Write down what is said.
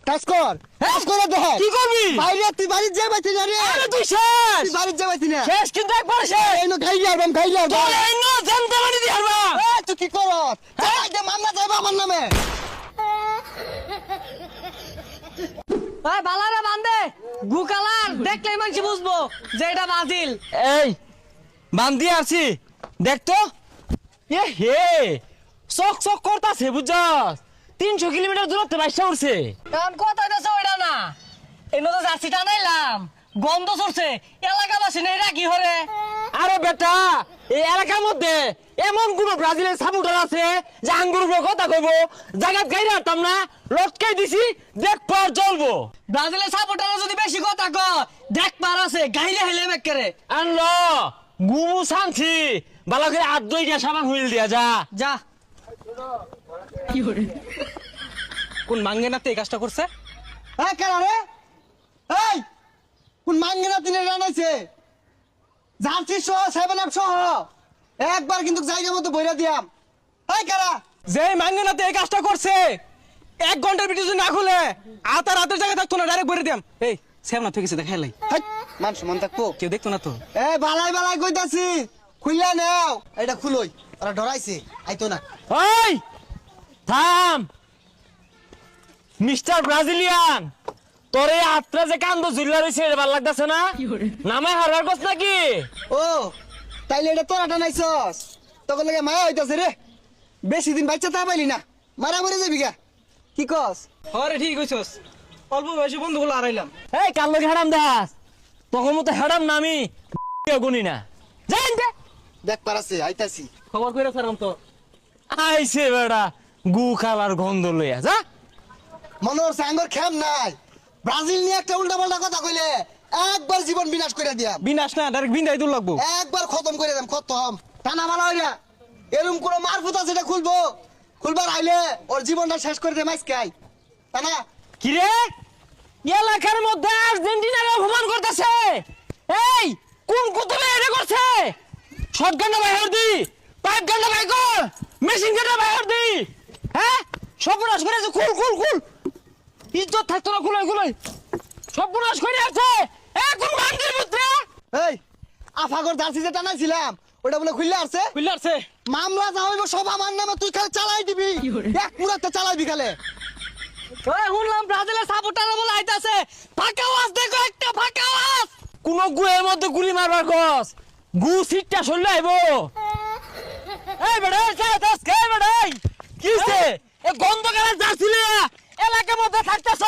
কাজ কর কাজ করে দেখ কি করবি বাইরে তুই বাড়ি যা বাইতে না রে আরে তুই শেষ তুই বাড়ি যা বাইতে না শেষ কিন্তু একবার শেষ এই নো খাই যাবাম তোর এই নো জানতে পারি দি হারবা এই তুই কি করছ চাই দে মামলা যাইবা আমার নামে ভাই বালারে বান্ধে গুকালার দেখলেই মানুষ বুঝবো যে এটা বাজিল। এই বান্দি আছি দেখ তো এ হে চক চক করতাছে বুঝছস 300 কিলোমিটার দূরত্বে বাইসা উঠছে কারণ কথা হইতেছে ওইটা না, এনে তো জার্সি টানাইলাম গন্ধ চড়ছে এলাকাবাসী নেই রাখি হরে। আরে বেটা এই এলাকার মধ্যে এমন কোন ব্রাজিলের সাপোর্টার আছে যে আঙ্গুর উপরে কথা কইব জায়গা গাইরা রাখতাম না লটকাই দিছি দেখ পর চলবো ব্রাজিলের সাপোর্টার যদি বেশি কথা কয় দেখ পার আছে গাইলে হেলে বেকরে আনলো গুমু শান্তি ভালো করে হাত ধুইয়া সাবান হুইল দিয়া যা যা। কোন মাঙ্গে না এই কাজটা করছে এই কেন রে এই কোন মাঙ্গে না তিনে রানাইছে জার্সি সহ 7 আপ সহ একবার কিন্তু জায়গা মতো বইরা দিয়াম। এই কারা যে মাঙ্গনাতে এই কাজটা করছে 1 ঘন্টার ভিডিও যদি না খুলে আতা রাতের জায়গা থাকতো না ডাইরেক্ট বলে দিয়াম। এই সেম না তুই কিছু দেখাইলাই হাই মান সম্মান থাকবো কেউ দেখতো না তো এই বালাই বালাই কইতাছি খুইলা নাও এটা খুলই ওরা ডরাইছে আইতো না। ওই থাম মিস্টার ব্রাজিলিয়ান তোরে আত্রা যে কান্দ ঝুল্লা রইছে এটা ভালো লাগতাছে না নামে হারার কস নাকি ও তাইলে এটা তোরা টানাইছস তখন লাগে মায়া হইতাছে রে বেশি দিন বাচ্চা তা পাইলি না মারা মরে যাবি গা কি কস আরে ঠিক কইছস অল্প বয়সে বন্ধুগুলো হারাইলাম এই কাল লগে হারাম দাস তখন মতো হারাম না আমি গুনি না জান দে দেখ পারাছে আইতাছি খবর কইরা ছাড়াম তো আইছে বেড়া গু খালার গন্ধ লইয়া যা মনে হচ্ছে আঙ্গর খেম নাই ব্রাজিল নিয়ে একটা উল্টা পাল্টা কথা কইলে একবার জীবন বিনাশ করে দিয়া বিনাশ না ডাইরেক্ট বিন্দাই দূর লাগবো একবার খতম করে দেম খতম টানা মারা হইরা এরকম কোন মারফুত আছে এটা খুলবো খুলবার আইলে ওর জীবনটা শেষ করে দে মাইসকাই টানা কি রে এলাকার মধ্যে আর্জেন্টিনার অপমান করতেছে এই কোন কুতুবে এটা করছে শটগানটা বাইর দি পাইপ গানটা বাইর কর মেশিন গানটা বাইর দি হ্যাঁ সর্বনাশ করেছে খুল খুল খুল ইজ্জত থাকতো না খুলাই খুলাই সর্বনাশ করে আছে কোন বান্দির পুত্র এই আফাগর জার্সি যে টানাইছিলাম ওটা বলে খুললে আসছে খুললে আছে মামলা যা হইব সব আমার নামে তুই খালি চালাই দিবি এক পুরাতে চালাইবি খালে ওই শুনলাম ব্রাজিলের সাপোর্টার বলে আইতাছে ফাঁকা আওয়াজ দেখো একটা ফাঁকা আওয়াজ কোন গুয়ের মধ্যে গুলি মারবার গস গু সিটটা সরলে আইবো এই বেড়া কে বেড়া কিছে এ গন্ধ গেলা যাচ্ছিলে এলাকার মধ্যে থাকতেছ